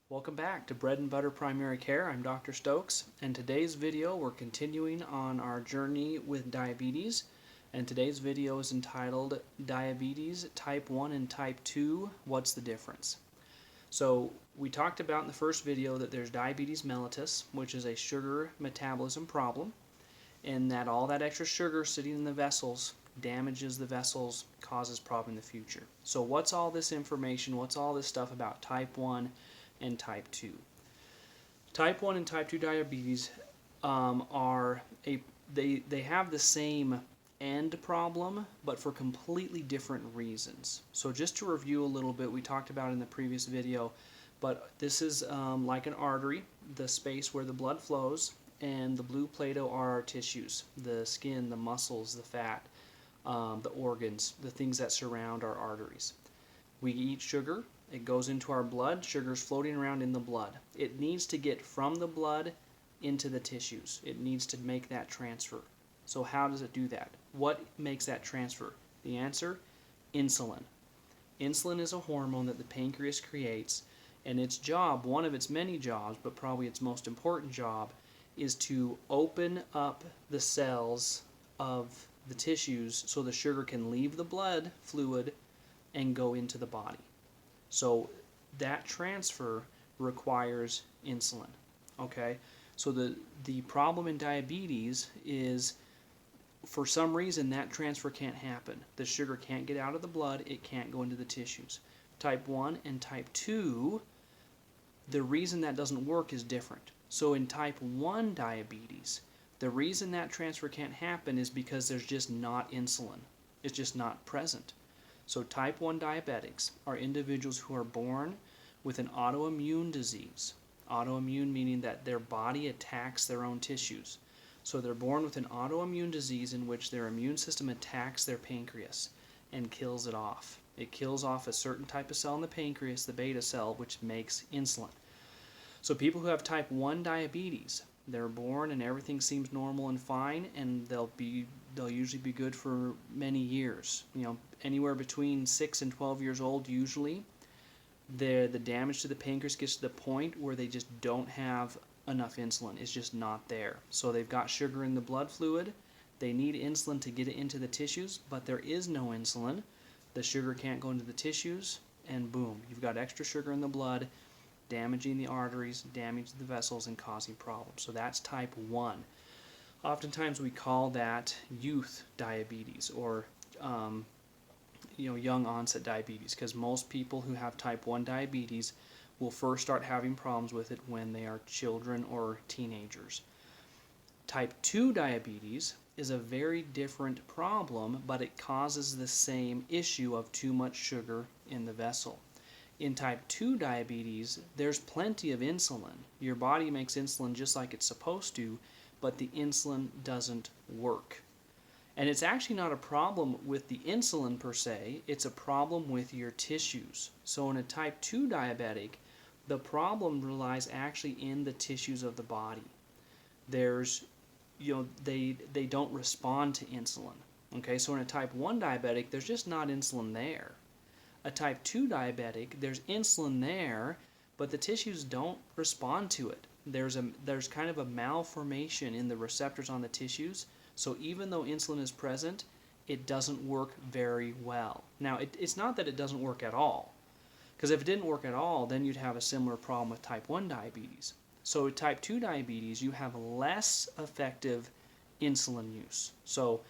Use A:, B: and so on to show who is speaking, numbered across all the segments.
A: Welcome back to Bread and Butter Primary Care. I'm Dr. Stokes, and today's video we're continuing on our journey with diabetes, and today's video is entitled Diabetes Type 1 and Type 2, What's the Difference? So we talked about in the first video that there's diabetes mellitus, which is a sugar metabolism problem, and that all that extra sugar sitting in the vessels damages the vessels, causes problem in the future. So what's all this information, what's all this stuff about type 1 and type 2? Type 1 and type 2 diabetes they have the same end problem, but for completely different reasons. So just to review a little bit, we talked about in the previous video, but this is like an artery, the space where the blood flows, and the blue Play-Doh are our tissues, the skin, the muscles, the fat, the organs, the things that surround our arteries. We eat sugar, it goes into our blood, sugar's floating around in the blood. It needs to get from the blood into the tissues. It needs to make that transfer. So how does it do that? What makes that transfer? The answer, insulin. Insulin is a hormone that the pancreas creates, and its job, one of its many jobs, but probably its most important job, is to open up the cells of the tissues so the sugar can leave the blood fluid and go into the body. So that transfer requires insulin. Okay? So the problem in diabetes is, for some reason, that transfer can't happen. The sugar can't get out of the blood, it can't go into the tissues. Type 1 and type 2, the reason that doesn't work is different. So in type 1 diabetes, the reason that transfer can't happen is because there's just not insulin. It's just not present. So type 1 diabetics are individuals who are born with an autoimmune disease. Autoimmune meaning that their body attacks their own tissues. So they're born with an autoimmune disease in which their immune system attacks their pancreas and kills it off. It kills off a certain type of cell in the pancreas, the beta cell, which makes insulin. So people who have type 1 diabetes, they're born and everything seems normal and fine, and they'll usually be good for many years. Anywhere between 6 and 12 years old usually. The damage to the pancreas gets to the point where they just don't have enough insulin. It's just not there. So they've got sugar in the blood fluid. They need insulin to get it into the tissues, but there is no insulin. The sugar can't go into the tissues, and boom, you've got extra sugar in the blood, damaging the arteries, damaging the vessels, and causing problems. So that's type 1. Oftentimes we call that youth diabetes, or young onset diabetes, because most people who have type 1 diabetes will first start having problems with it when they are children or teenagers. Type 2 diabetes is a very different problem, but it causes the same issue of too much sugar in the vessel. In type 2 diabetes, there's plenty of insulin. Your body makes insulin just like it's supposed to, but the insulin doesn't work. And it's actually not a problem with the insulin per se, it's a problem with your tissues. So in a type 2 diabetic, the problem relies actually in the tissues of the body. They don't respond to insulin. Okay, so in a type 1 diabetic, there's just not insulin there. A type 2 diabetic, there's insulin there, but the tissues don't respond to it. There's kind of a malformation in the receptors on the tissues, so even though insulin is present, it doesn't work very well. Now, it's not that it doesn't work at all, because if it didn't work at all, then you'd have a similar problem with type 1 diabetes. So with type 2 diabetes, you have less effective insulin use. So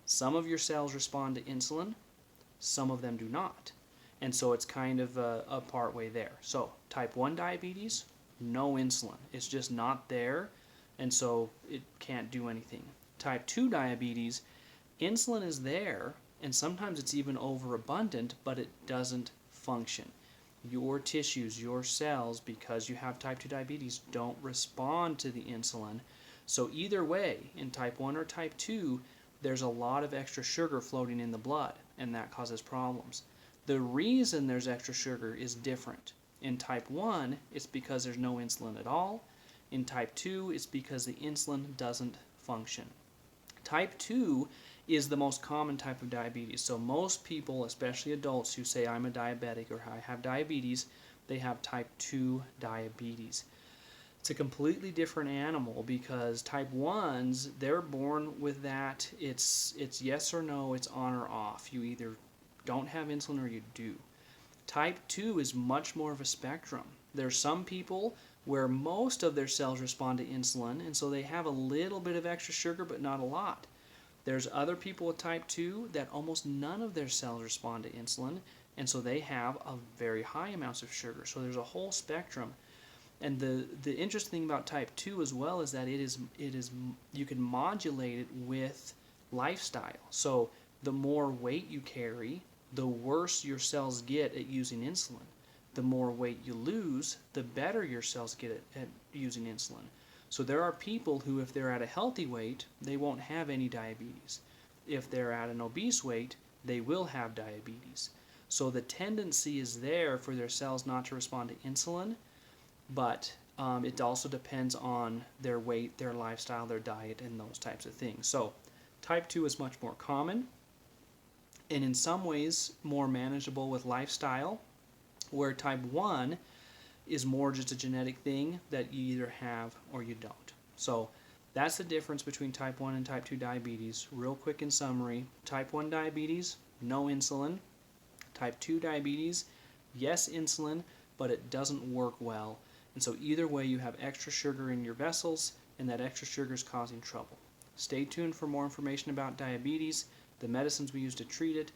A: some of your cells respond to insulin, some of them do not. And so it's kind of a part way there. So type 1 diabetes, no insulin. It's just not there, and so it can't do anything. Type 2 diabetes, insulin is there, and sometimes it's even overabundant, but it doesn't function. Your tissues, your cells, because you have type 2 diabetes, don't respond to the insulin. So either way, in type 1 or type 2, there's a lot of extra sugar floating in the blood, and that causes problems. The reason there's extra sugar is different. In type 1, it's because there's no insulin at all. In type 2, it's because the insulin doesn't function. Type 2 is the most common type of diabetes. So most people, especially adults who say I'm a diabetic or I have diabetes, they have type 2 diabetes. It's a completely different animal because type 1s, they're born with that. It's yes or no, it's on or off. You either don't have insulin or you do. Type 2 is much more of a spectrum. There's some people where most of their cells respond to insulin, and so they have a little bit of extra sugar but not a lot. There's other people with type 2 that almost none of their cells respond to insulin, and so they have a very high amounts of sugar. So there's a whole spectrum. And the interesting thing about type 2 as well is that it is you can modulate it with lifestyle. So the more weight you carry, the worse your cells get at using insulin. The more weight you lose, the better your cells get at using insulin. So there are people who, if they're at a healthy weight, they won't have any diabetes. If they're at an obese weight, they will have diabetes. So the tendency is there for their cells not to respond to insulin, but it also depends on their weight, their lifestyle, their diet, and those types of things. So type 2 is much more common, and in some ways more manageable with lifestyle, where type 1 is more just a genetic thing that you either have or you don't. So that's the difference between type 1 and type 2 diabetes. Real quick in summary, type 1 diabetes, no insulin. Type 2 diabetes, yes insulin, but it doesn't work well. And so either way, you have extra sugar in your vessels, and that extra sugar is causing trouble. Stay tuned for more information about diabetes, the medicines we use to treat it,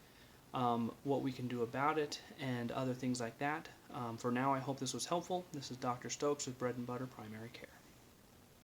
A: what we can do about it, and other things like that. For now, I hope this was helpful. This is Dr. Stokes with Bread and Butter Primary Care.